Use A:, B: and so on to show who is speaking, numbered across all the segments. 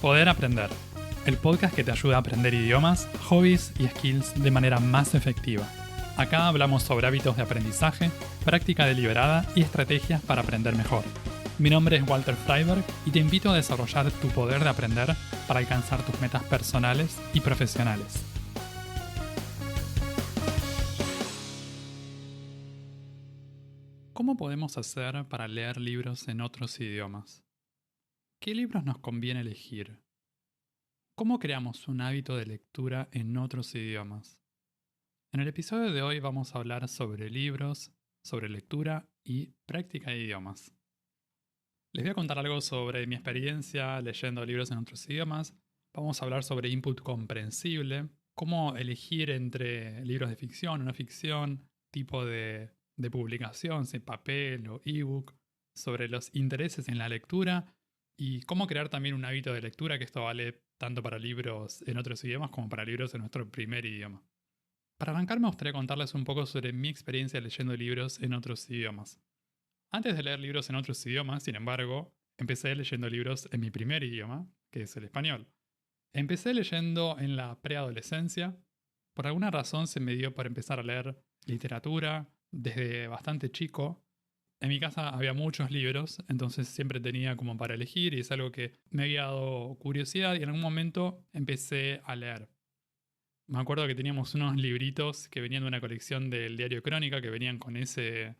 A: Poder Aprender, el podcast que te ayuda a aprender idiomas, hobbies y skills de manera más efectiva. Acá hablamos sobre hábitos de aprendizaje, práctica deliberada y estrategias para aprender mejor. Mi nombre es Walter Freiberg y te invito a desarrollar tu poder de aprender para alcanzar tus metas personales y profesionales. ¿Cómo podemos hacer para leer libros en otros idiomas? ¿Qué libros nos conviene elegir? ¿Cómo creamos un hábito de lectura en otros idiomas? En el episodio de hoy vamos a hablar sobre libros, sobre lectura y práctica de idiomas. Les voy a contar algo sobre mi experiencia leyendo libros en otros idiomas. Vamos a hablar sobre input comprensible, cómo elegir entre libros de ficción o no ficción, tipo de publicación, si papel o ebook, sobre los intereses en la lectura y cómo crear también un hábito de lectura, que esto vale tanto para libros en otros idiomas como para libros en nuestro primer idioma. Para arrancar me gustaría contarles un poco sobre mi experiencia leyendo libros en otros idiomas. Antes de leer libros en otros idiomas, sin embargo, empecé leyendo libros en mi primer idioma, que es el español. Empecé leyendo en la preadolescencia. Por alguna razón se me dio por empezar a leer literatura desde bastante chico. En mi casa había muchos libros, entonces siempre tenía como para elegir y es algo que me había dado curiosidad y en algún momento empecé a leer. Me acuerdo que teníamos unos libritos que venían de una colección del diario Crónica, que venían con ese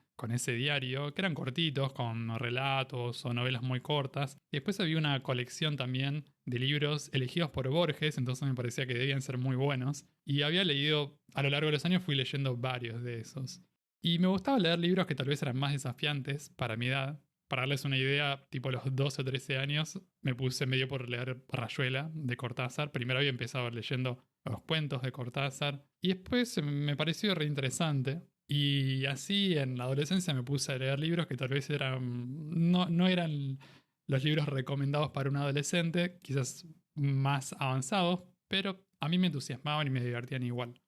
A: diario, que eran cortitos, con relatos o novelas muy cortas. Y después había una colección también de libros elegidos por Borges, entonces me parecía que debían ser muy buenos. Y había leído, a lo largo de los años fui leyendo varios de esos. Y me gustaba leer libros que tal vez eran más desafiantes para mi edad. Para darles una idea, tipo a los 12 o 13 años, me puse medio por leer Rayuela de Cortázar. Primero había empezado leyendo los cuentos de Cortázar y después me pareció reinteresante. Y así en la adolescencia me puse a leer libros que tal vez no eran los libros recomendados para un adolescente, quizás más avanzados, pero a mí me entusiasmaban y me divertían igual.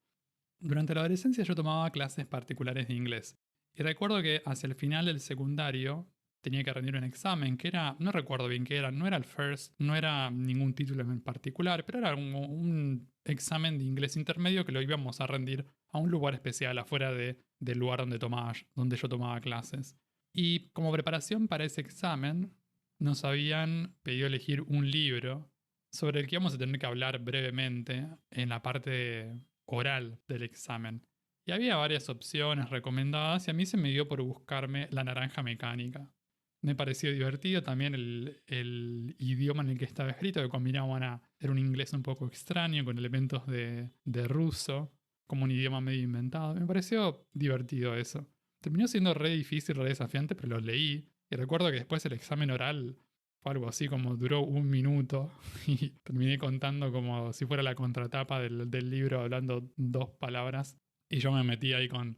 A: Durante la adolescencia yo tomaba clases particulares de inglés y recuerdo que hacia el final del secundario tenía que rendir un examen que era, no recuerdo bien qué era, no era el FIRST, no era ningún título en particular, pero era un examen de inglés intermedio que lo íbamos a rendir a un lugar especial afuera del lugar donde yo tomaba clases. Y como preparación para ese examen nos habían pedido elegir un libro sobre el que íbamos a tener que hablar brevemente en la parte oral del examen. Y había varias opciones recomendadas y a mí se me dio por buscarme La Naranja Mecánica. Me pareció divertido también el idioma en el que estaba escrito, que combinaba era un inglés un poco extraño con elementos de ruso, como un idioma medio inventado. Me pareció divertido eso. Terminó siendo re difícil, re desafiante, pero lo leí. Y recuerdo que después el examen oral fue algo así como duró 1 minuto y terminé contando como si fuera la contratapa del libro hablando 2 palabras. Y yo me metí ahí con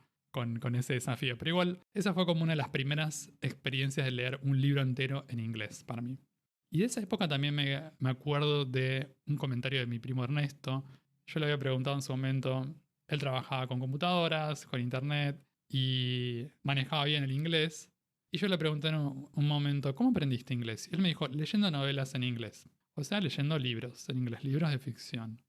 A: ese desafío. Pero igual, esa fue como una de las primeras experiencias de leer un libro entero en inglés para mí. Y de esa época también me acuerdo de un comentario de mi primo Ernesto. Yo le había preguntado en su momento, él trabajaba con computadoras, con internet y manejaba bien el inglés. Y yo le pregunté en un momento, ¿cómo aprendiste inglés? Y él me dijo, leyendo novelas en inglés. O sea, leyendo libros en inglés, libros de ficción.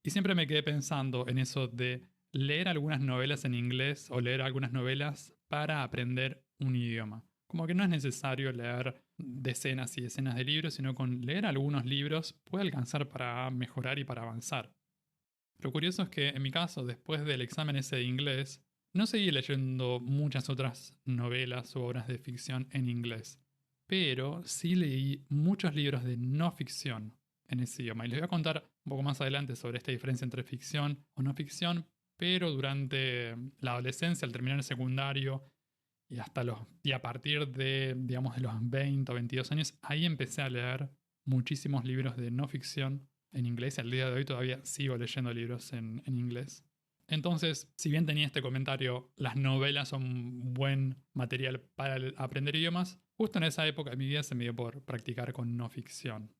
A: Y siempre me quedé pensando en eso de leer algunas novelas en inglés o leer algunas novelas para aprender un idioma. Como que no es necesario leer decenas y decenas de libros, sino con leer algunos libros puede alcanzar para mejorar y para avanzar. Lo curioso es que en mi caso, después del examen ese de inglés, no seguí leyendo muchas otras novelas o obras de ficción en inglés, pero sí leí muchos libros de no ficción en ese idioma. Y les voy a contar un poco más adelante sobre esta diferencia entre ficción o no ficción, pero durante la adolescencia, al terminar el secundario y a partir de los 20 o 22 años, ahí empecé a leer muchísimos libros de no ficción en inglés y al día de hoy todavía sigo leyendo libros en inglés. Entonces, si bien tenía este comentario, las novelas son buen material para aprender idiomas, justo en esa época de mi vida se me dio por practicar con no ficción.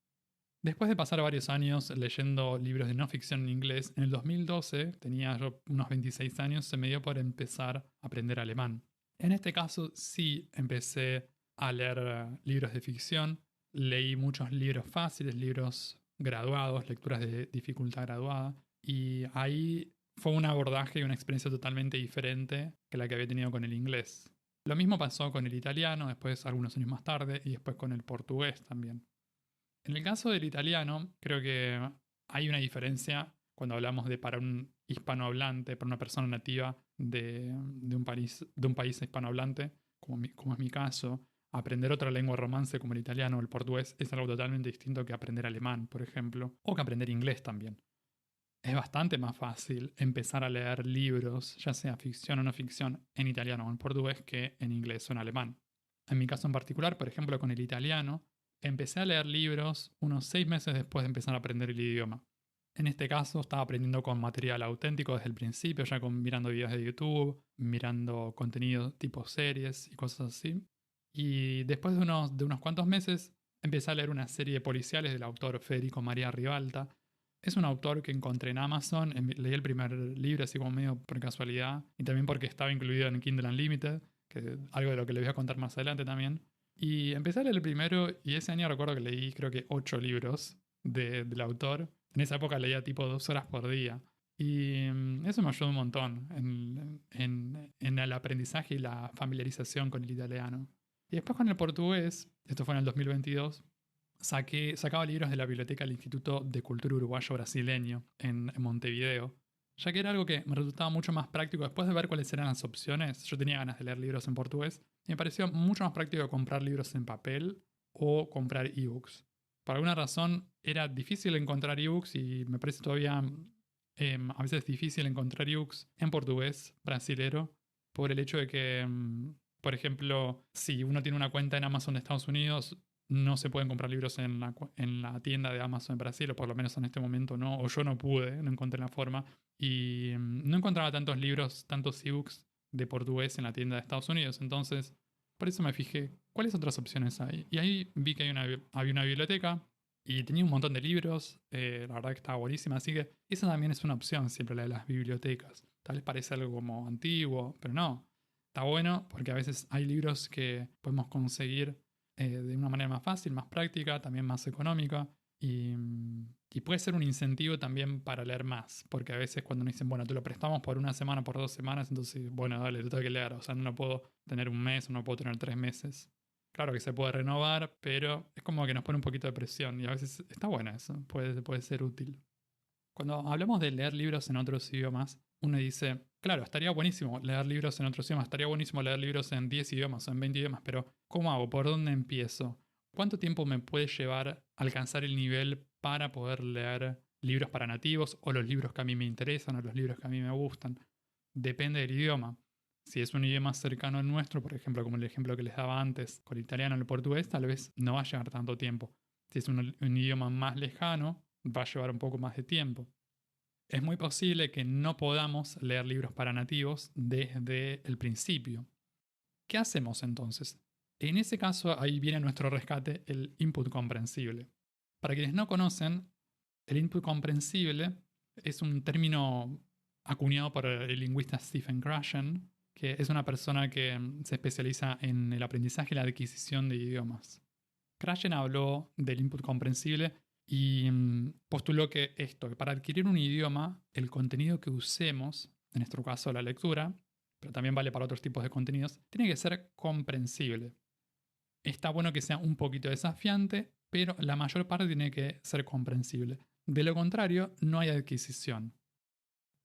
A: Después de pasar varios años leyendo libros de no ficción en inglés, en el 2012, tenía yo unos 26 años, se me dio por empezar a aprender alemán. En este caso sí empecé a leer libros de ficción, leí muchos libros fáciles, libros graduados, lecturas de dificultad graduada, y ahí fue un abordaje y una experiencia totalmente diferente que la que había tenido con el inglés. Lo mismo pasó con el italiano, después algunos años más tarde, y después con el portugués también. En el caso del italiano, creo que hay una diferencia cuando hablamos de para un hispanohablante, para una persona nativa de un país hispanohablante, como es mi caso, aprender otra lengua romance como el italiano o el portugués es algo totalmente distinto que aprender alemán, por ejemplo, o que aprender inglés también. Es bastante más fácil empezar a leer libros, ya sea ficción o no ficción, en italiano o en portugués que en inglés o en alemán. En mi caso en particular, por ejemplo, con el italiano, empecé a leer libros unos 6 meses después de empezar a aprender el idioma. En este caso estaba aprendiendo con material auténtico desde el principio, ya mirando videos de YouTube, mirando contenido tipo series y cosas así. Y después de unos cuantos meses empecé a leer una serie de policiales del autor Federico María Ribalta. Es un autor que encontré en Amazon, leí el primer libro así como medio por casualidad y también porque estaba incluido en Kindle Unlimited, que algo de lo que les voy a contar más adelante también. Y empecé a leer el primero y ese año recuerdo que leí creo que 8 libros del autor. En esa época leía tipo 2 horas por día. Y eso me ayudó un montón en el aprendizaje y la familiarización con el italiano. Y después con el portugués, esto fue en el 2022, sacaba libros de la biblioteca del Instituto de Cultura Uruguayo Brasileño en Montevideo, ya que era algo que me resultaba mucho más práctico. Después de ver cuáles eran las opciones, yo tenía ganas de leer libros en portugués, y me pareció mucho más práctico comprar libros en papel o comprar ebooks. Por alguna razón era difícil encontrar ebooks y me parece todavía a veces difícil encontrar ebooks en portugués brasilero por el hecho de que, por ejemplo, si uno tiene una cuenta en Amazon de Estados Unidos, no se pueden comprar libros en la tienda de Amazon en Brasil, o por lo menos en este momento no, o yo no pude, no encontré la forma. Y no encontraba tantos libros, tantos ebooks de portugués en la tienda de Estados Unidos. Entonces, por eso me fijé, ¿cuáles otras opciones hay? Y ahí vi que había una biblioteca y tenía un montón de libros, la verdad que estaba buenísima, así que esa también es una opción, siempre la de las bibliotecas. Tal vez parece algo como antiguo, pero no. Está bueno porque a veces hay libros que podemos conseguir de una manera más fácil, más práctica, también más económica. Y puede ser un incentivo también para leer más, porque a veces cuando nos dicen, bueno, te lo prestamos por una semana, por 2 semanas, entonces, bueno, dale, te tengo que leer. O sea, no puedo tener un mes, no puedo tener 3 meses. Claro que se puede renovar, pero es como que nos pone un poquito de presión y a veces está bueno eso, puede ser útil. Cuando hablamos de leer libros en otros idiomas, uno dice, claro, estaría buenísimo leer libros en otros idiomas, estaría buenísimo leer libros en 10 idiomas o en 20 idiomas, pero ¿cómo hago? ¿Por dónde empiezo? ¿Cuánto tiempo me puede llevar a alcanzar el nivel para poder leer libros para nativos o los libros que a mí me interesan o los libros que a mí me gustan? Depende del idioma. Si es un idioma cercano al nuestro, por ejemplo, como el ejemplo que les daba antes, con el italiano o el portugués, tal vez no va a llevar tanto tiempo. Si es un idioma más lejano, va a llevar un poco más de tiempo. Es muy posible que no podamos leer libros para nativos desde el principio. ¿Qué hacemos entonces? En ese caso, ahí viene nuestro rescate, el input comprensible. Para quienes no conocen, el input comprensible es un término acuñado por el lingüista Stephen Krashen, que es una persona que se especializa en el aprendizaje y la adquisición de idiomas. Krashen habló del input comprensible y postuló que que para adquirir un idioma, el contenido que usemos, en nuestro caso la lectura, pero también vale para otros tipos de contenidos, tiene que ser comprensible. Está bueno que sea un poquito desafiante, pero la mayor parte tiene que ser comprensible. De lo contrario, no hay adquisición.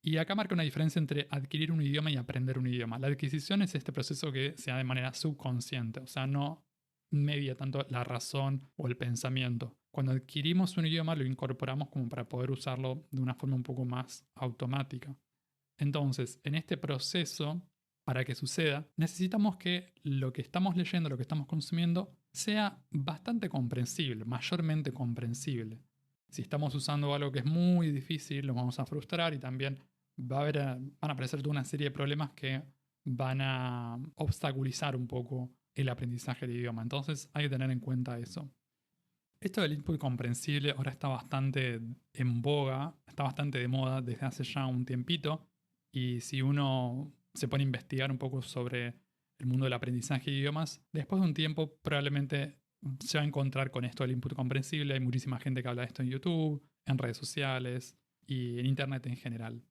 A: Y acá marca una diferencia entre adquirir un idioma y aprender un idioma. La adquisición es este proceso que se da de manera subconsciente, o sea, no media tanto la razón o el pensamiento. Cuando adquirimos un idioma lo incorporamos como para poder usarlo de una forma un poco más automática. Entonces, en este proceso, para que suceda, necesitamos que lo que estamos leyendo, lo que estamos consumiendo, sea bastante comprensible, mayormente comprensible. Si estamos usando algo que es muy difícil, nos vamos a frustrar y también van a aparecer toda una serie de problemas que van a obstaculizar un poco el aprendizaje del idioma. Entonces hay que tener en cuenta eso. Esto del input comprensible ahora está bastante en boga, está bastante de moda desde hace ya un tiempito. Y si uno se pone a investigar un poco sobre el mundo del aprendizaje de idiomas, después de un tiempo probablemente se va a encontrar con esto del input comprensible. Hay muchísima gente que habla de esto en YouTube, en redes sociales y en Internet en general.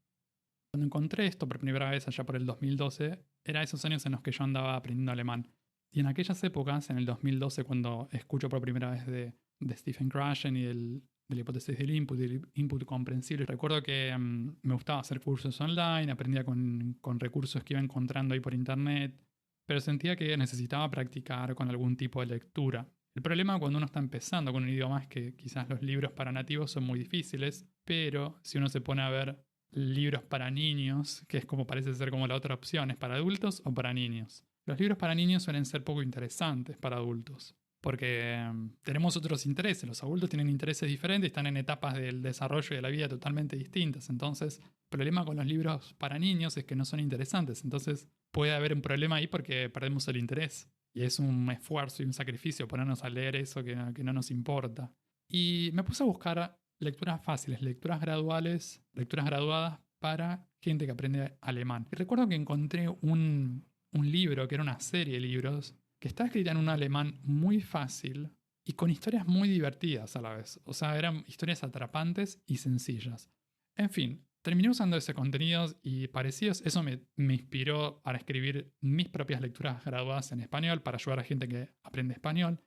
A: Cuando encontré esto por primera vez allá por el 2012, era esos años en los que yo andaba aprendiendo alemán. Y en aquellas épocas, en el 2012, cuando escucho por primera vez de Stephen Krashen y de la hipótesis del input comprensible, recuerdo que me gustaba hacer cursos online, aprendía con recursos que iba encontrando ahí por internet, pero sentía que necesitaba practicar con algún tipo de lectura. El problema cuando uno está empezando con un idioma es que quizás los libros para nativos son muy difíciles, pero si uno se pone a ver libros para niños, que es como parece ser como la otra opción, ¿es para adultos o para niños? Los libros para niños suelen ser poco interesantes para adultos, porque tenemos otros intereses. Los adultos tienen intereses diferentes, están en etapas del desarrollo y de la vida totalmente distintas. Entonces, el problema con los libros para niños es que no son interesantes. Entonces, puede haber un problema ahí porque perdemos el interés. Y es un esfuerzo y un sacrificio ponernos a leer eso que no nos importa. Y me puse a buscar lecturas fáciles, lecturas graduales, lecturas graduadas para gente que aprende alemán. Y recuerdo que encontré un libro que era una serie de libros que está escrita en un alemán muy fácil y con historias muy divertidas a la vez. O sea, eran historias atrapantes y sencillas. En fin, terminé usando ese contenido y parecidos. Eso me inspiró para escribir mis propias lecturas graduadas en español para ayudar a gente que aprende español.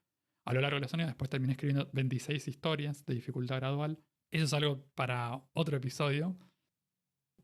A: A lo largo de los años después terminé escribiendo 26 historias de dificultad gradual. Eso es algo para otro episodio.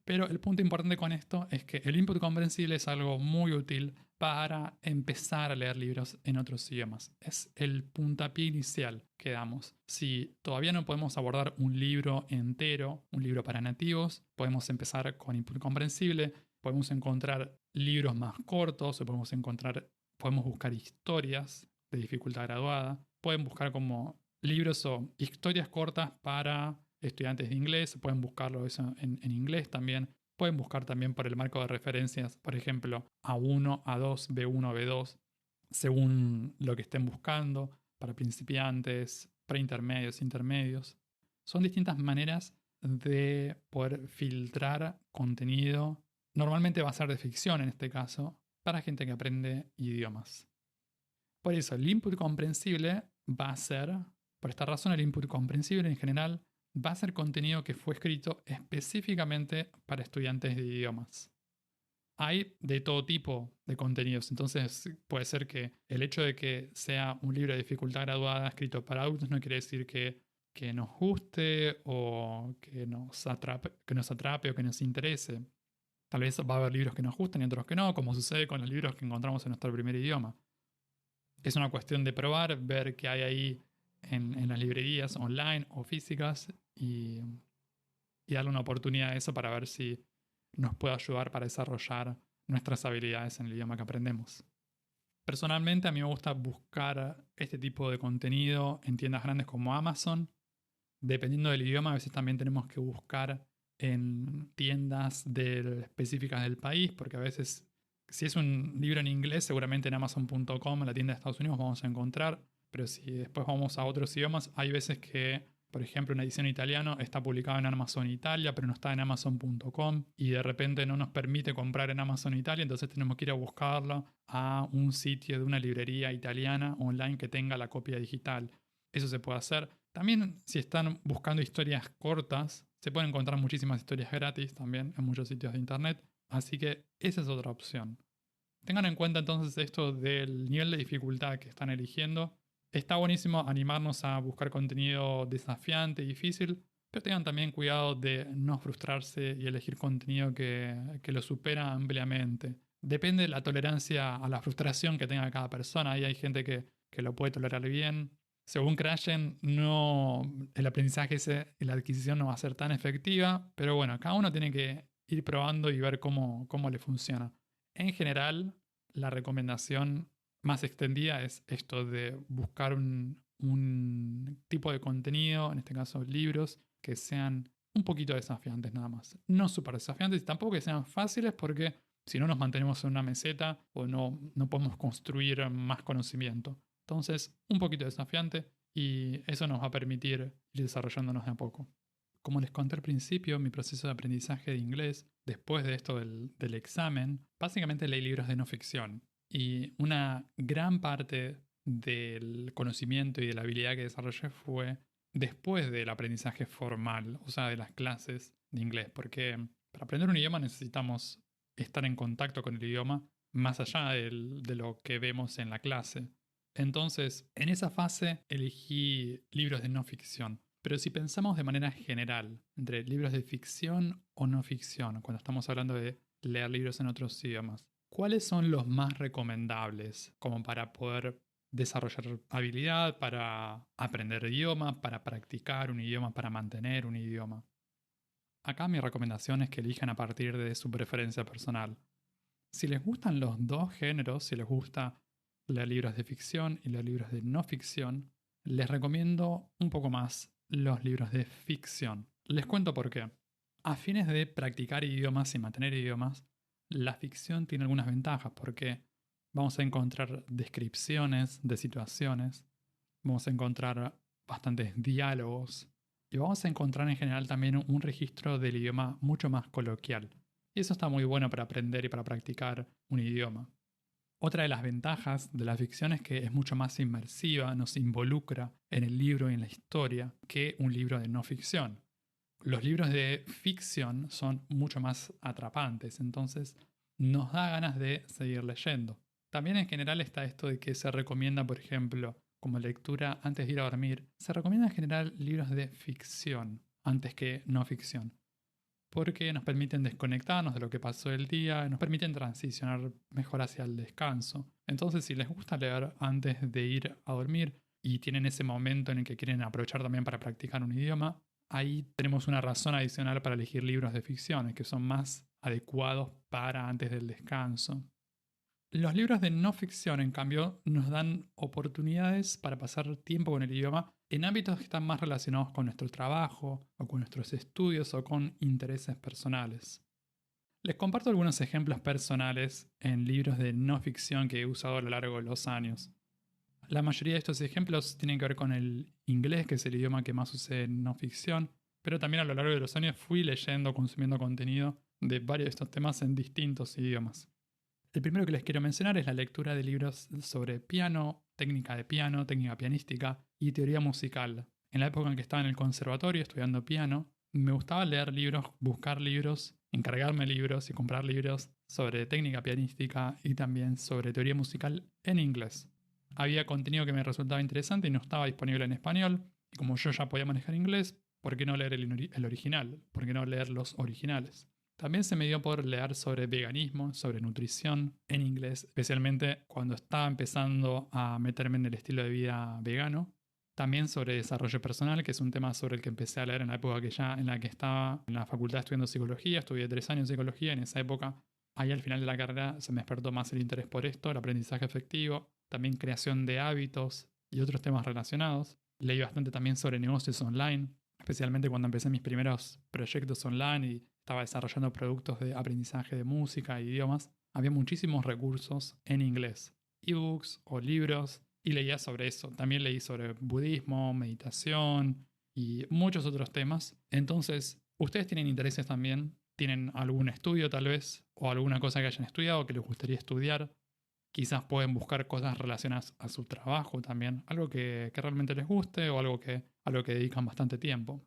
A: Pero el punto importante con esto es que el input comprensible es algo muy útil para empezar a leer libros en otros idiomas. Es el puntapié inicial que damos. Si todavía no podemos abordar un libro entero, un libro para nativos, podemos empezar con input comprensible, podemos encontrar libros más cortos o podemos buscar historias de dificultad graduada, pueden buscar como libros o historias cortas para estudiantes de inglés, pueden buscarlo eso en inglés también. Pueden buscar también por el marco de referencias, por ejemplo, A1, A2, B1, B2, según lo que estén buscando, para principiantes, preintermedios, intermedios. Son distintas maneras de poder filtrar contenido. Normalmente va a ser de ficción en este caso, para gente que aprende idiomas. Por eso, el input comprensible va a ser, por esta razón, el input comprensible en general va a ser contenido que fue escrito específicamente para estudiantes de idiomas. Hay de todo tipo de contenidos, entonces puede ser que el hecho de que sea un libro de dificultad graduada escrito para adultos no quiere decir que nos guste o que nos atrape o que nos interese. Tal vez va a haber libros que nos gusten y otros que no, como sucede con los libros que encontramos en nuestro primer idioma. Es una cuestión de probar, ver qué hay ahí en las librerías online o físicas y darle una oportunidad a eso para ver si nos puede ayudar para desarrollar nuestras habilidades en el idioma que aprendemos. Personalmente a mí me gusta buscar este tipo de contenido en tiendas grandes como Amazon. Dependiendo del idioma, a veces también tenemos que buscar en tiendas específicas del país, porque a veces, si es un libro en inglés, seguramente en Amazon.com, en la tienda de Estados Unidos, vamos a encontrar. Pero si después vamos a otros idiomas, hay veces que, por ejemplo, una edición en italiano está publicada en Amazon Italia, pero no está en Amazon.com y de repente no nos permite comprar en Amazon Italia, entonces tenemos que ir a buscarlo a un sitio de una librería italiana online que tenga la copia digital. Eso se puede hacer. También si están buscando historias cortas, se pueden encontrar muchísimas historias gratis también en muchos sitios de internet, así que esa es otra opción. Tengan en cuenta entonces esto del nivel de dificultad que están eligiendo. Está buenísimo animarnos a buscar contenido desafiante y difícil, pero tengan también cuidado de no frustrarse y elegir contenido que lo supera ampliamente. Depende de la tolerancia a la frustración que tenga cada persona. Ahí hay gente que lo puede tolerar bien. Según Krashen, el aprendizaje y la adquisición no va a ser tan efectiva, pero bueno, cada uno tiene que ir probando y ver cómo le funciona. En general, la recomendación más extendida es esto de buscar un tipo de contenido, en este caso libros, que sean un poquito desafiantes nada más. No súper desafiantes y tampoco que sean fáciles porque si no nos mantenemos en una meseta o no podemos construir más conocimiento. Entonces, un poquito desafiante y eso nos va a permitir ir desarrollándonos de a poco. Como les conté al principio, mi proceso de aprendizaje de inglés, después de esto del examen, básicamente leí libros de no ficción. Y una gran parte del conocimiento y de la habilidad que desarrollé fue después del aprendizaje formal, o sea, de las clases de inglés, porque para aprender un idioma necesitamos estar en contacto con el idioma más allá de lo que vemos en la clase. Entonces, en esa fase elegí libros de no ficción. Pero si pensamos de manera general, entre libros de ficción o no ficción, cuando estamos hablando de leer libros en otros idiomas, ¿cuáles son los más recomendables como para poder desarrollar habilidad, para aprender idioma, para practicar un idioma, para mantener un idioma? Acá mi recomendación es que elijan a partir de su preferencia personal. Si les gustan los dos géneros, si les gusta leer libros de ficción y leer libros de no ficción, les recomiendo un poco más los libros de ficción. Les cuento por qué. A fines de practicar idiomas y mantener idiomas, la ficción tiene algunas ventajas porque vamos a encontrar descripciones de situaciones, vamos a encontrar bastantes diálogos y vamos a encontrar en general también un registro del idioma mucho más coloquial. Y eso está muy bueno para aprender y para practicar un idioma. Otra de las ventajas de la ficción es que es mucho más inmersiva, nos involucra en el libro y en la historia que un libro de no ficción. Los libros de ficción son mucho más atrapantes, entonces nos da ganas de seguir leyendo. También en general está esto de que se recomienda, por ejemplo, como lectura antes de ir a dormir, se recomienda en general libros de ficción antes que no ficción, porque nos permiten desconectarnos de lo que pasó el día, nos permiten transicionar mejor hacia el descanso. Entonces, si les gusta leer antes de ir a dormir y tienen ese momento en el que quieren aprovechar también para practicar un idioma, ahí tenemos una razón adicional para elegir libros de ficción, que son más adecuados para antes del descanso. Los libros de no ficción, en cambio, nos dan oportunidades para pasar tiempo con el idioma en ámbitos que están más relacionados con nuestro trabajo, o con nuestros estudios, o con intereses personales. Les comparto algunos ejemplos personales en libros de no ficción que he usado a lo largo de los años. La mayoría de estos ejemplos tienen que ver con el inglés, que es el idioma que más usé en no ficción, pero también a lo largo de los años fui leyendo, consumiendo contenido de varios de estos temas en distintos idiomas. El primero que les quiero mencionar es la lectura de libros sobre piano, técnica pianística y teoría musical. En la época en que estaba en el conservatorio estudiando piano, me gustaba leer libros, buscar libros, encargarme libros y comprar libros sobre técnica pianística y también sobre teoría musical en inglés. Había contenido que me resultaba interesante y no estaba disponible en español, y como yo ya podía manejar inglés, ¿por qué no leer el original? ¿Por qué no leer los originales? También se me dio por leer sobre veganismo, sobre nutrición en inglés, especialmente cuando estaba empezando a meterme en el estilo de vida vegano. También sobre desarrollo personal, que es un tema sobre el que empecé a leer en la época en la que estaba en la facultad estudiando psicología. Estudié 3 años de psicología. En esa época, ahí al final de la carrera, se me despertó más el interés por esto, el aprendizaje efectivo, también creación de hábitos y otros temas relacionados. Leí bastante también sobre negocios online, especialmente cuando empecé mis primeros proyectos online y estaba desarrollando productos de aprendizaje de música e idiomas. Había muchísimos recursos en inglés, ebooks o libros, y leía sobre eso. También leí sobre budismo, meditación y muchos otros temas. Entonces, ¿ustedes tienen intereses también? ¿Tienen algún estudio tal vez? ¿O alguna cosa que hayan estudiado que les gustaría estudiar? Quizás pueden buscar cosas relacionadas a su trabajo también. Algo que realmente les guste o algo a lo que dedican bastante tiempo.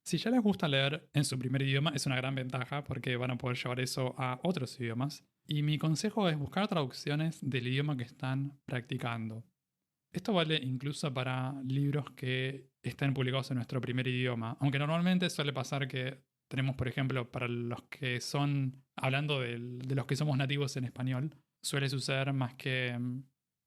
A: Si ya les gusta leer en su primer idioma, es una gran ventaja porque van a poder llevar eso a otros idiomas. Y mi consejo es buscar traducciones del idioma que están practicando. Esto vale incluso para libros que estén publicados en nuestro primer idioma, aunque normalmente suele pasar que tenemos, por ejemplo, para los que son, hablando de los que somos nativos en español, suele suceder más que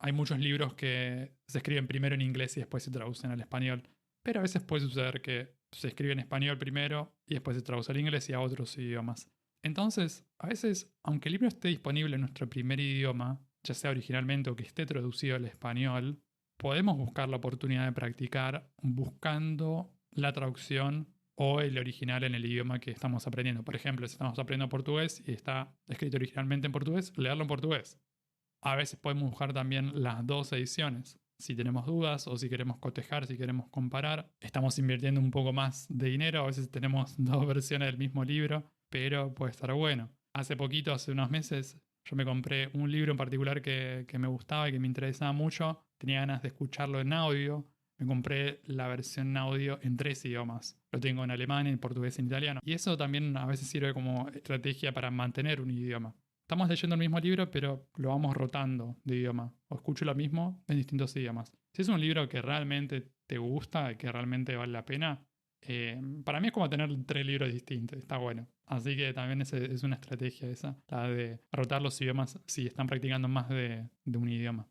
A: hay muchos libros que se escriben primero en inglés y después se traducen al español, pero a veces puede suceder que se escribe en español primero y después se traduce al inglés y a otros idiomas. Entonces, a veces, aunque el libro esté disponible en nuestro primer idioma, ya sea originalmente o que esté traducido al español, podemos buscar la oportunidad de practicar buscando la traducción o el original en el idioma que estamos aprendiendo. Por ejemplo, si estamos aprendiendo portugués y está escrito originalmente en portugués, leerlo en portugués. A veces podemos buscar también las dos ediciones. Si tenemos dudas o si queremos cotejar, si queremos comparar, estamos invirtiendo un poco más de dinero. A veces tenemos dos versiones del mismo libro, pero puede estar bueno. Hace poquito, hace unos meses, yo me compré un libro en particular que me gustaba y que me interesaba mucho. tenía ganas de escucharlo en audio, me compré la versión en audio en 3 idiomas. Lo tengo en alemán, en portugués y en italiano. Y eso también a veces sirve como estrategia para mantener un idioma. Estamos leyendo el mismo libro, pero lo vamos rotando de idioma. O escucho lo mismo en distintos idiomas. Si es un libro que realmente te gusta y que realmente vale la pena, para mí es como tener 3 libros distintos. Está bueno. Así que también es una estrategia esa, la de rotar los idiomas si están practicando más de un idioma.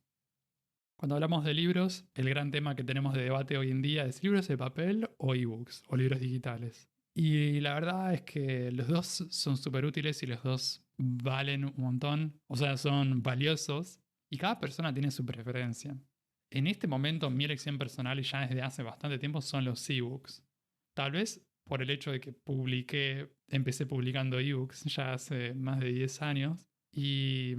A: Cuando hablamos de libros, el gran tema que tenemos de debate hoy en día es libros de papel o ebooks o libros digitales. Y la verdad es que los dos son súper útiles y los dos valen un montón, o sea, son valiosos y cada persona tiene su preferencia. En este momento mi elección personal y ya desde hace bastante tiempo son los ebooks. Tal vez por el hecho de que empecé publicando ebooks ya hace más de 10 años y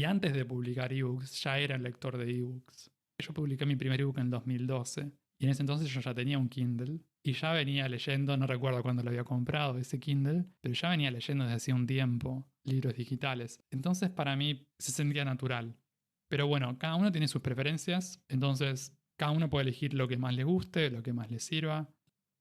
A: antes de publicar ebooks ya era lector de ebooks. Yo publiqué mi primer ebook en 2012 y en ese entonces yo ya tenía un Kindle y ya venía leyendo, no recuerdo cuándo lo había comprado ese Kindle, pero ya venía leyendo desde hacía un tiempo libros digitales. Entonces para mí se sentía natural. Pero bueno, cada uno tiene sus preferencias, entonces cada uno puede elegir lo que más le guste, lo que más le sirva.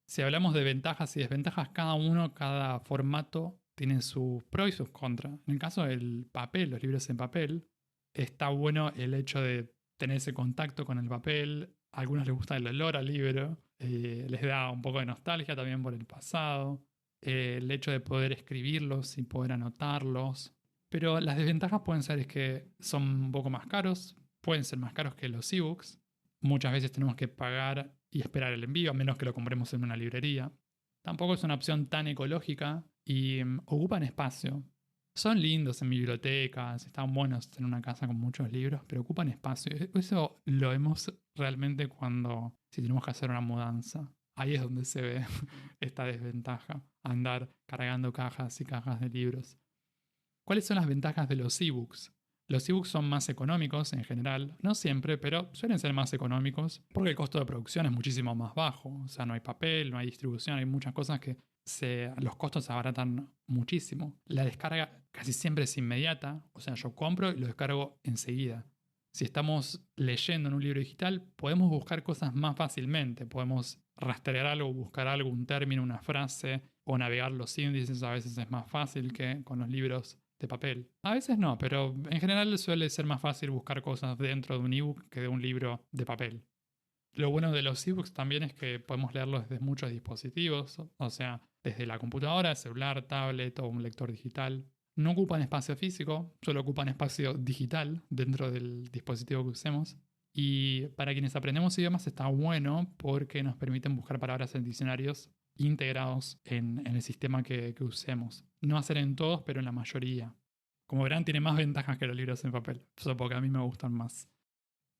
A: Si hablamos de ventajas y desventajas, cada formato tiene sus pros y sus contras. En el caso del papel, los libros en papel, está bueno el hecho de tener ese contacto con el papel. A algunos les gusta el olor al libro, les da un poco de nostalgia también por el pasado, el hecho de poder escribirlos y poder anotarlos. Pero las desventajas pueden ser que son un poco más caros, pueden ser más caros que los ebooks. Muchas veces tenemos que pagar y esperar el envío, a menos que lo compremos en una librería. Tampoco es una opción tan ecológica y ocupan espacio. Son lindos en bibliotecas, están buenos en una casa con muchos libros, pero ocupan espacio. Eso lo vemos realmente si tenemos que hacer una mudanza. Ahí es donde se ve esta desventaja, andar cargando cajas y cajas de libros. ¿Cuáles son las ventajas de los ebooks? Los ebooks son más económicos en general, no siempre, pero suelen ser más económicos porque el costo de producción es muchísimo más bajo. O sea, no hay papel, no hay distribución, hay muchas cosas que los costos se abaratan muchísimo. La descarga casi siempre es inmediata, o sea, yo compro y lo descargo enseguida. Si estamos leyendo en un libro digital, podemos buscar cosas más fácilmente, podemos rastrear algo, buscar algo, un término, una frase, o navegar los índices, a veces es más fácil que con los libros de papel. A veces no, pero en general suele ser más fácil buscar cosas dentro de un ebook que de un libro de papel. Lo bueno de los ebooks también es que podemos leerlos desde muchos dispositivos, o sea, desde la computadora, celular, tablet o un lector digital. No ocupan espacio físico, solo ocupan espacio digital dentro del dispositivo que usemos. Y para quienes aprendemos idiomas está bueno porque nos permiten buscar palabras en diccionarios integrados en el sistema que usemos. No hacer en todos, pero en la mayoría. Como verán, tiene más ventajas que los libros en papel, solo porque a mí me gustan más.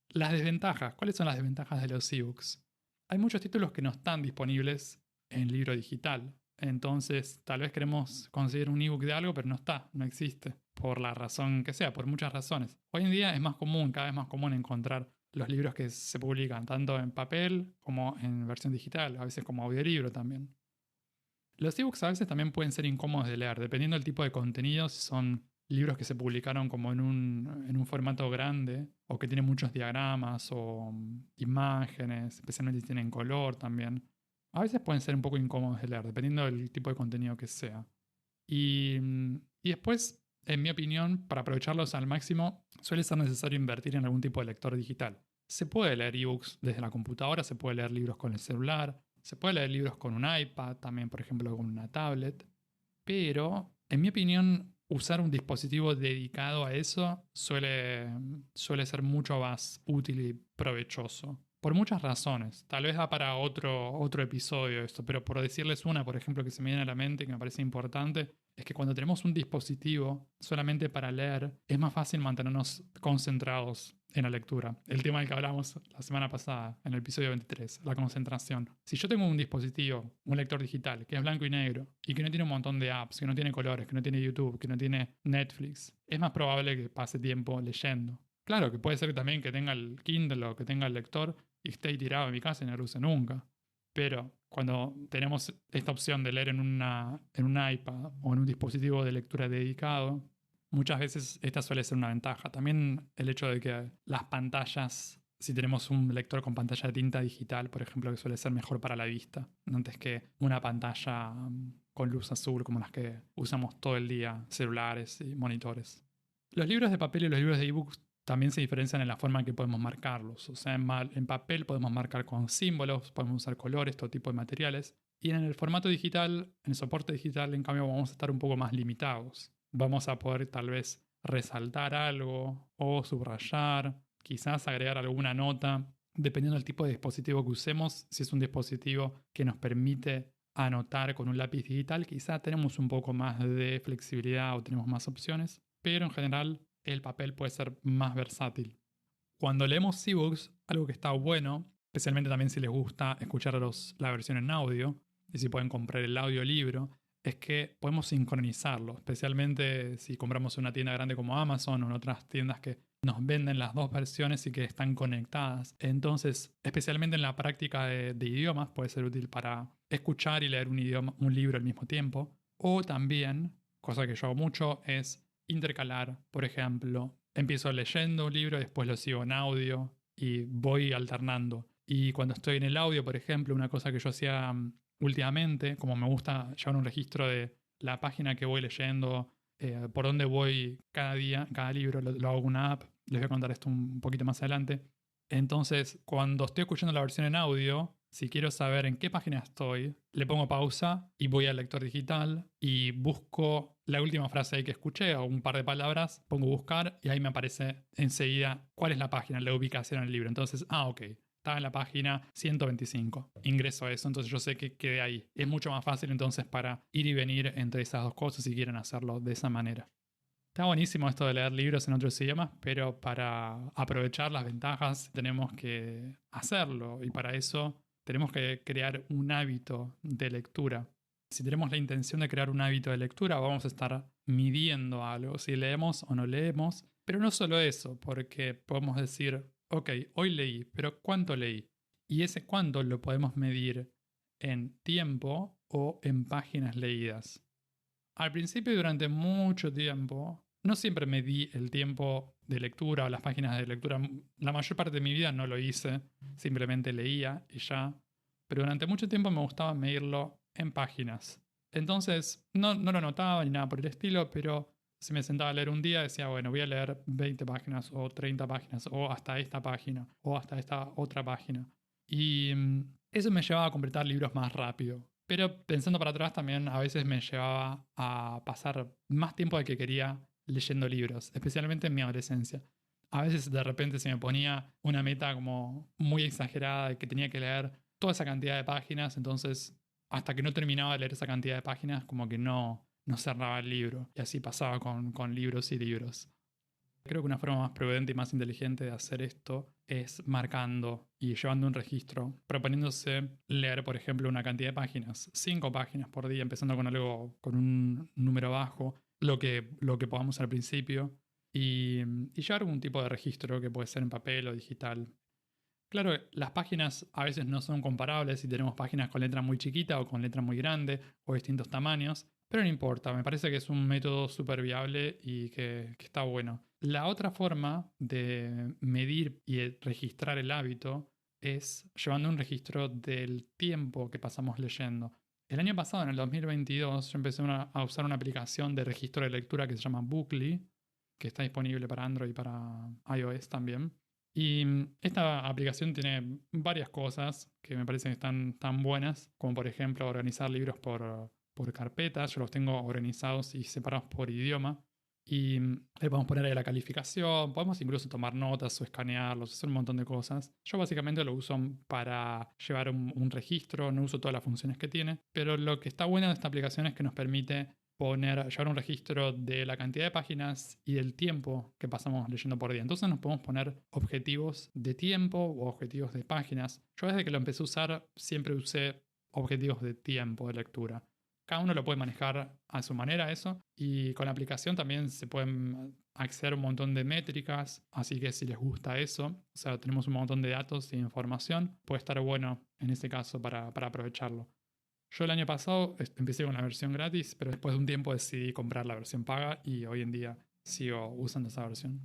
A: Las desventajas. ¿Cuáles son las desventajas de los ebooks? Hay muchos títulos que no están disponibles en libro digital. Entonces, tal vez queremos conseguir un ebook de algo, pero no está, no existe. Por la razón que sea, por muchas razones. Hoy en día es más común, cada vez más común encontrar los libros que se publican, tanto en papel como en versión digital, a veces como audiolibro también. Los ebooks a veces también pueden ser incómodos de leer, dependiendo del tipo de contenido, si son libros que se publicaron como en un formato grande o que tienen muchos diagramas o imágenes, especialmente si tienen color también. A veces pueden ser un poco incómodos de leer, dependiendo del tipo de contenido que sea. Y después, en mi opinión, para aprovecharlos al máximo, suele ser necesario invertir en algún tipo de lector digital. Se puede leer ebooks desde la computadora, se puede leer libros con el celular, se puede leer libros con un iPad, también por ejemplo con una tablet, pero en mi opinión usar un dispositivo dedicado a eso suele ser mucho más útil y provechoso. Por muchas razones. Tal vez da para otro episodio esto, pero por decirles una, por ejemplo, que se me viene a la mente y que me parece importante, es que cuando tenemos un dispositivo solamente para leer, es más fácil mantenernos concentrados en la lectura. El tema del que hablamos la semana pasada, en el episodio 23, la concentración. Si yo tengo un dispositivo, un lector digital, que es blanco y negro, y que no tiene un montón de apps, que no tiene colores, que no tiene YouTube, que no tiene Netflix, es más probable que pase tiempo leyendo. Claro, que puede ser que también que tenga el Kindle o que tenga el lector y esté ahí tirado en mi casa y no lo use nunca. Pero cuando tenemos esta opción de leer en un iPad o en un dispositivo de lectura dedicado, muchas veces esta suele ser una ventaja. También el hecho de que las pantallas si tenemos un lector con pantalla de tinta digital, por ejemplo, que suele ser mejor para la vista, antes que una pantalla con luz azul como las que usamos todo el día, celulares y monitores. Los libros de papel y los libros de ebooks también se diferencian en la forma en que podemos marcarlos. O sea, en papel podemos marcar con símbolos, podemos usar colores, todo tipo de materiales. Y en el formato digital, en el soporte digital, en cambio, vamos a estar un poco más limitados. Vamos a poder tal vez resaltar algo o subrayar, quizás agregar alguna nota, dependiendo del tipo de dispositivo que usemos. Si es un dispositivo que nos permite anotar con un lápiz digital, quizás tenemos un poco más de flexibilidad o tenemos más opciones, pero en general el papel puede ser más versátil. Cuando leemos ebooks, algo que está bueno, especialmente también si les gusta escuchar la versión en audio, y si pueden comprar el audiolibro, es que podemos sincronizarlo, especialmente si compramos en una tienda grande como Amazon o en otras tiendas que nos venden las dos versiones y que están conectadas. Entonces, especialmente en la práctica de idiomas, puede ser útil para escuchar y leer un libro al mismo tiempo. O también, cosa que yo hago mucho, es intercalar, por ejemplo, empiezo leyendo un libro, después lo sigo en audio y voy alternando. Y cuando estoy en el audio, por ejemplo, una cosa que yo hacía últimamente, como me gusta llevar un registro de la página que voy leyendo, por dónde voy cada día, cada libro, lo hago en una app, les voy a contar esto un poquito más adelante. Entonces, cuando estoy escuchando la versión en audio, si quiero saber en qué página estoy, le pongo pausa y voy al lector digital y busco la última frase ahí que escuché o un par de palabras, pongo buscar y ahí me aparece enseguida cuál es la página, la ubicación en el libro. Entonces, ok, estaba en la página 125. Ingreso a eso, entonces yo sé que quedé ahí. Es mucho más fácil entonces para ir y venir entre esas dos cosas si quieren hacerlo de esa manera. Está buenísimo esto de leer libros en otros idiomas, pero para aprovechar las ventajas tenemos que hacerlo y para eso tenemos que crear un hábito de lectura. Si tenemos la intención de crear un hábito de lectura, vamos a estar midiendo algo, si leemos o no leemos, pero no solo eso, porque podemos decir, ok, hoy leí, pero ¿cuánto leí? Y ese cuánto lo podemos medir en tiempo o en páginas leídas. Al principio y durante mucho tiempo, no siempre medí el tiempo de lectura o las páginas de lectura. La mayor parte de mi vida no lo hice, simplemente leía y ya. Pero durante mucho tiempo me gustaba medirlo en páginas. Entonces, no lo anotaba ni nada por el estilo, pero si me sentaba a leer un día, decía, bueno, voy a leer 20 páginas o 30 páginas o hasta esta página o hasta esta otra página. Y eso me llevaba a completar libros más rápido. Pero pensando para atrás también a veces me llevaba a pasar más tiempo del que quería leyendo libros, especialmente en mi adolescencia. A veces de repente se me ponía una meta como muy exagerada de que tenía que leer toda esa cantidad de páginas, entonces hasta que no terminaba de leer esa cantidad de páginas como que no cerraba el libro. Y así pasaba con libros y libros. Creo que una forma más prudente y más inteligente de hacer esto es marcando y llevando un registro, proponiéndose leer, por ejemplo, una cantidad de páginas, 5 páginas por día, empezando con algo, con un número bajo, lo que podamos al principio, y llevar un tipo de registro que puede ser en papel o digital. Claro, las páginas a veces no son comparables si tenemos páginas con letra muy chiquita o con letra muy grande o distintos tamaños, pero no importa, me parece que es un método súper viable y que está bueno. La otra forma de medir y registrar el hábito es llevando un registro del tiempo que pasamos leyendo. El año pasado, en el 2022, yo empecé a usar una aplicación de registro de lectura que se llama Bookly, que está disponible para Android y para iOS también. Y esta aplicación tiene varias cosas que me parecen que están tan buenas, como por ejemplo organizar libros por carpetas. Yo los tengo organizados y separados por idioma. Y le podemos poner ahí la calificación, podemos incluso tomar notas o escanearlos, hacer un montón de cosas. Yo básicamente lo uso para llevar un registro, no uso todas las funciones que tiene, pero lo que está bueno de esta aplicación es que nos permite llevar un registro de la cantidad de páginas y del tiempo que pasamos leyendo por día. Entonces nos podemos poner objetivos de tiempo o objetivos de páginas. Yo desde que lo empecé a usar siempre usé objetivos de tiempo de lectura. Cada uno lo puede manejar a su manera eso y con la aplicación también se pueden acceder a un montón de métricas, así que si les gusta eso, o sea, tenemos un montón de datos e información, puede estar bueno en este caso para aprovecharlo. Yo el año pasado empecé con la versión gratis, pero después de un tiempo decidí comprar la versión paga y hoy en día sigo usando esa versión.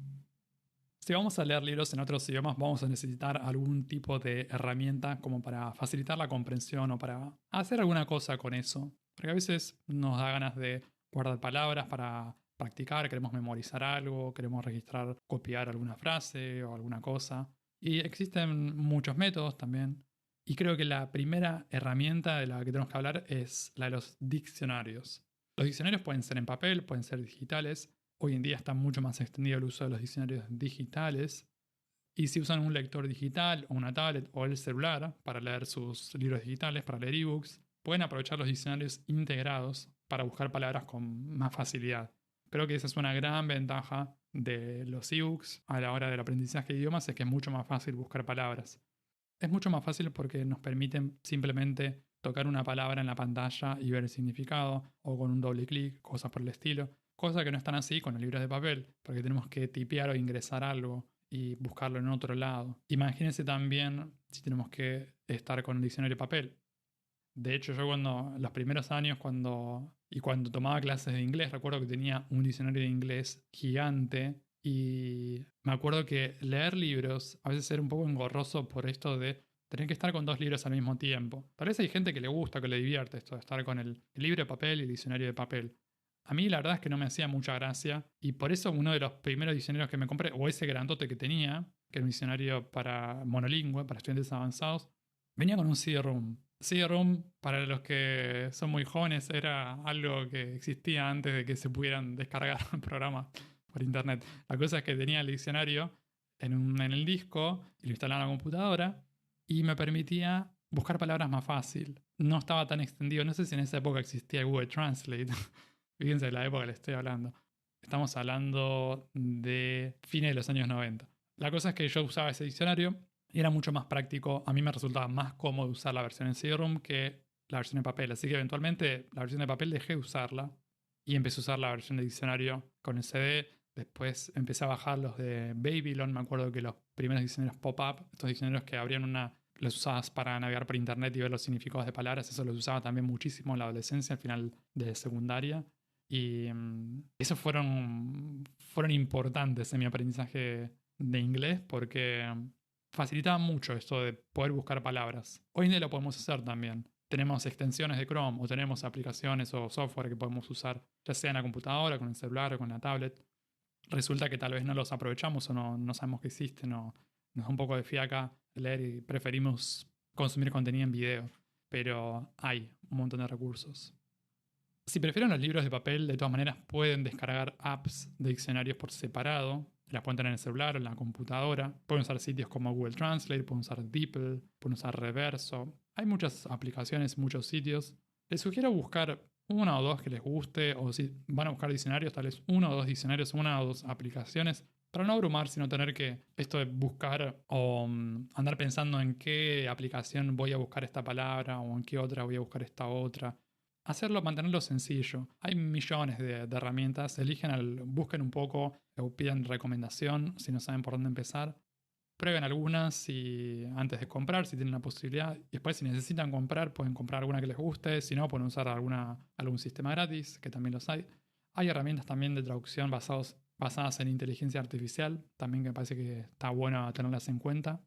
A: Si vamos a leer libros en otros idiomas, vamos a necesitar algún tipo de herramienta como para facilitar la comprensión o para hacer alguna cosa con eso. Porque a veces nos da ganas de guardar palabras para practicar, queremos memorizar algo, queremos registrar, copiar alguna frase o alguna cosa. Y existen muchos métodos también. Y creo que la primera herramienta de la que tenemos que hablar es la de los diccionarios. Los diccionarios pueden ser en papel, pueden ser digitales. Hoy en día está mucho más extendido el uso de los diccionarios digitales. Y si usan un lector digital o una tablet o el celular para leer sus libros digitales, para leer ebooks, pueden aprovechar los diccionarios integrados para buscar palabras con más facilidad. Creo que esa es una gran ventaja de los ebooks a la hora del aprendizaje de idiomas, es que es mucho más fácil buscar palabras. Es mucho más fácil porque nos permiten simplemente tocar una palabra en la pantalla y ver el significado, o con un doble clic, cosas por el estilo. Cosa que no están así con los libros de papel, porque tenemos que tipear o ingresar algo y buscarlo en otro lado. Imagínense también si tenemos que estar con el diccionario de papel. De hecho, yo los primeros años, cuando tomaba clases de inglés, recuerdo que tenía un diccionario de inglés gigante y me acuerdo que leer libros a veces era un poco engorroso por esto de tener que estar con dos libros al mismo tiempo. Tal vez hay gente que le gusta, que le divierte esto de estar con el libro de papel y el diccionario de papel. A mí la verdad es que no me hacía mucha gracia y por eso uno de los primeros diccionarios que me compré, o ese grandote que tenía, que era un diccionario para monolingüe, para estudiantes avanzados, venía con un CD-ROOM. CD-ROOM, para los que son muy jóvenes, era algo que existía antes de que se pudieran descargar programas por internet. La cosa es que tenía el diccionario en el disco y lo instalaba en la computadora y me permitía buscar palabras más fácil. No estaba tan extendido. No sé si en esa época existía Google Translate. Fíjense la época que le estoy hablando. Estamos hablando de fines de los años 90. La cosa es que yo usaba ese diccionario y era mucho más práctico. A mí me resultaba más cómodo usar la versión en CD-ROOM que la versión de papel. Así que eventualmente la versión de papel dejé de usarla y empecé a usar la versión de diccionario con el CD. Después empecé a bajar los de Babylon. Me acuerdo que los primeros diccionarios pop-up, estos diccionarios que abrían los usabas para navegar por internet y ver los significados de palabras, eso los usaba también muchísimo en la adolescencia, al final de secundaria. Y esos fueron importantes en mi aprendizaje de inglés porque facilitaban mucho esto de poder buscar palabras. Hoy en día lo podemos hacer también. Tenemos extensiones de Chrome o tenemos aplicaciones o software que podemos usar, ya sea en la computadora, con el celular o con la tablet. Resulta que tal vez no los aprovechamos o no sabemos que existen o nos da un poco de fiaca leer y preferimos consumir contenido en video. Pero hay un montón de recursos. Si prefieren los libros de papel, de todas maneras pueden descargar apps de diccionarios por separado. Las pueden tener en el celular o en la computadora. Pueden usar sitios como Google Translate, pueden usar DeepL, pueden usar Reverso. Hay muchas aplicaciones, muchos sitios. Les sugiero buscar una o dos que les guste, o si van a buscar diccionarios, tal vez uno o dos diccionarios, una o dos aplicaciones, para no abrumar, sino tener que esto de buscar o andar pensando en qué aplicación voy a buscar esta palabra o en qué otra voy a buscar esta otra. Mantenerlo sencillo. Hay millones de herramientas. Busquen un poco o pidan recomendación si no saben por dónde empezar. Prueben algunas antes de comprar, si tienen la posibilidad. Y después, si necesitan comprar, pueden comprar alguna que les guste. Si no, pueden usar algún sistema gratis, que también los hay. Hay herramientas también de traducción basadas en inteligencia artificial, también que me parece que está bueno tenerlas en cuenta.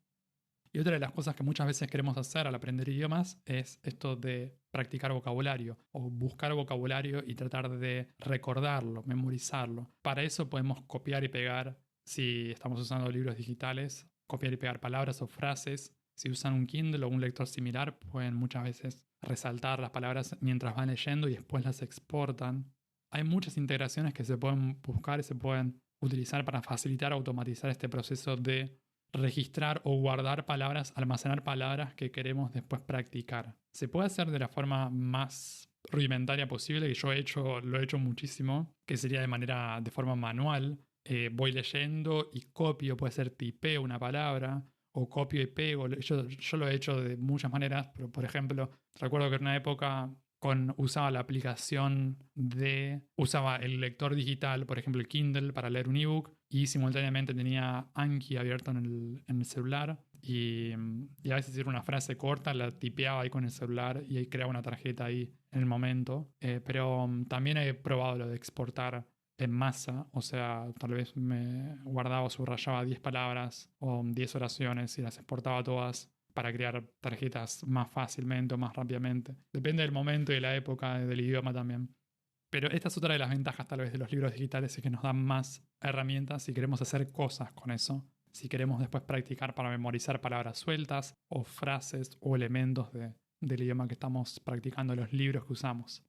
A: Y otra de las cosas que muchas veces queremos hacer al aprender idiomas es esto de practicar vocabulario o buscar vocabulario y tratar de recordarlo, memorizarlo. Para eso podemos copiar y pegar, si estamos usando libros digitales, copiar y pegar palabras o frases. Si usan un Kindle o un lector similar, pueden muchas veces resaltar las palabras mientras van leyendo y después las exportan. Hay muchas integraciones que se pueden buscar y se pueden utilizar para facilitar o automatizar este proceso de registrar o guardar palabras, almacenar palabras que queremos después practicar. Se puede hacer de la forma más rudimentaria posible, que lo he hecho muchísimo, que sería de forma manual. Voy leyendo y copio, puede ser tipeo una palabra o copio y pego. Yo lo he hecho de muchas maneras, pero por ejemplo, recuerdo que en una época usaba la aplicación usaba el lector digital, por ejemplo el Kindle, para leer un ebook y simultáneamente tenía Anki abierto en el celular y a veces era una frase corta, la tipeaba ahí con el celular y ahí creaba una tarjeta ahí en el momento. Pero también he probado lo de exportar en masa, o sea, tal vez me guardaba o subrayaba 10 palabras o 10 oraciones y las exportaba todas para crear tarjetas más fácilmente o más rápidamente. Depende del momento y la época del idioma también. Pero esta es otra de las ventajas tal vez de los libros digitales, es que nos dan más herramientas si queremos hacer cosas con eso. Si queremos después practicar para memorizar palabras sueltas o frases o elementos del idioma que estamos practicando, los libros que usamos.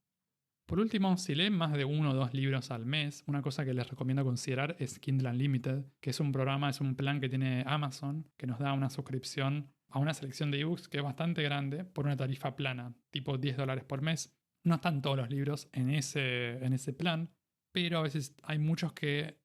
A: Por último, si leen más de 1 o 2 libros al mes, una cosa que les recomiendo considerar es Kindle Unlimited, que es un programa, es un plan que tiene Amazon, que nos da una suscripción a una selección de ebooks que es bastante grande por una tarifa plana, tipo $10 por mes. No están todos los libros en ese plan, pero a veces hay muchos que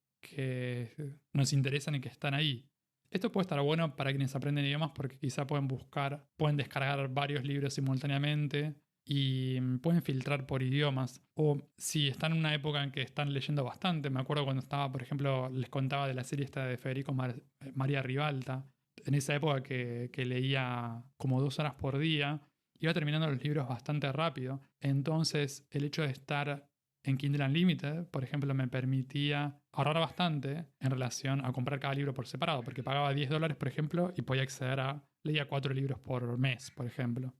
A: nos interesan y que están ahí. Esto puede estar bueno para quienes aprenden idiomas porque quizá pueden descargar varios libros simultáneamente y pueden filtrar por idiomas. O si están en una época en que están leyendo bastante, me acuerdo cuando estaba, por ejemplo, les contaba de la serie esta de Federico María Ribalta, en esa época que leía como 2 horas por día, iba terminando los libros bastante rápido. Entonces, el hecho de estar en Kindle Unlimited, por ejemplo, me permitía ahorrar bastante en relación a comprar cada libro por separado, porque pagaba $10, por ejemplo, y podía leía 4 libros por mes, por ejemplo.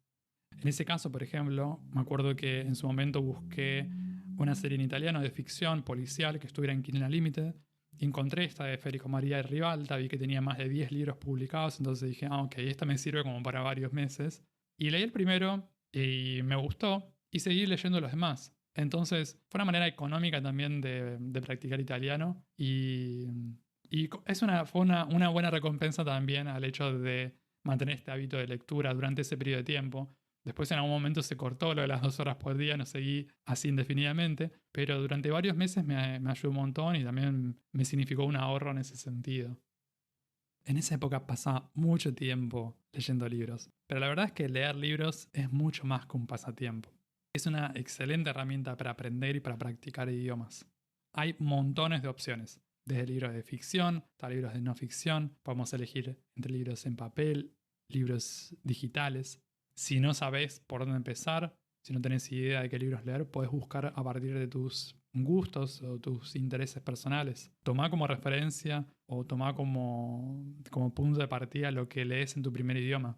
A: En ese caso, por ejemplo, me acuerdo que en su momento busqué una serie en italiano de ficción policial que estuviera en Kindle Unlimited. Encontré esta de Federico María Ribalta, vi que tenía más de 10 libros publicados, entonces dije, ok, esta me sirve como para varios meses. Y leí el primero y me gustó y seguí leyendo los demás. Entonces fue una manera económica también de practicar italiano y fue una buena recompensa también al hecho de mantener este hábito de lectura durante ese periodo de tiempo. Después en algún momento se cortó lo de las 2 horas por día, no seguí así indefinidamente, pero durante varios meses me ayudó un montón y también me significó un ahorro en ese sentido. En esa época pasaba mucho tiempo leyendo libros, pero la verdad es que leer libros es mucho más que un pasatiempo. Es una excelente herramienta para aprender y para practicar idiomas. Hay montones de opciones, desde libros de ficción hasta libros de no ficción. Podemos elegir entre libros en papel, libros digitales. Si no sabes por dónde empezar, si no tenés idea de qué libros leer, podés buscar a partir de tus gustos o tus intereses personales. Tomá como referencia o tomá como punto de partida lo que lees en tu primer idioma.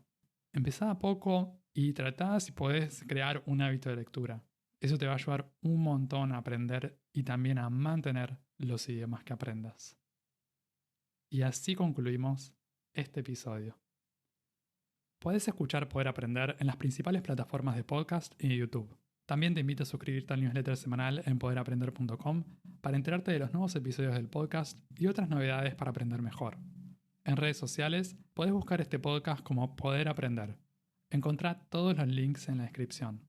A: Empezá a poco y tratá si podés crear un hábito de lectura. Eso te va a ayudar un montón a aprender y también a mantener los idiomas que aprendas. Y así concluimos este episodio. Puedes escuchar Poder Aprender en las principales plataformas de podcast y YouTube. También te invito a suscribirte al newsletter semanal en poderaprender.com para enterarte de los nuevos episodios del podcast y otras novedades para aprender mejor. En redes sociales podés buscar este podcast como Poder Aprender. Encontrá todos los links en la descripción.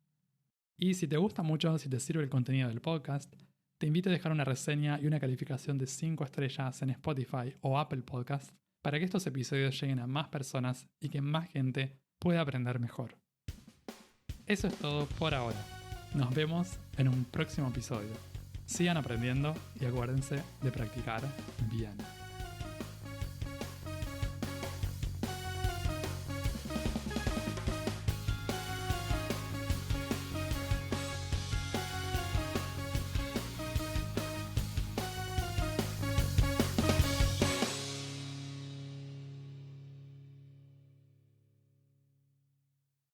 A: Y si te gusta mucho, si te sirve el contenido del podcast, te invito a dejar una reseña y una calificación de 5 estrellas en Spotify o Apple Podcast para que estos episodios lleguen a más personas y que más gente pueda aprender mejor. Eso es todo por ahora. Nos vemos en un próximo episodio. Sigan aprendiendo y acuérdense de practicar bien.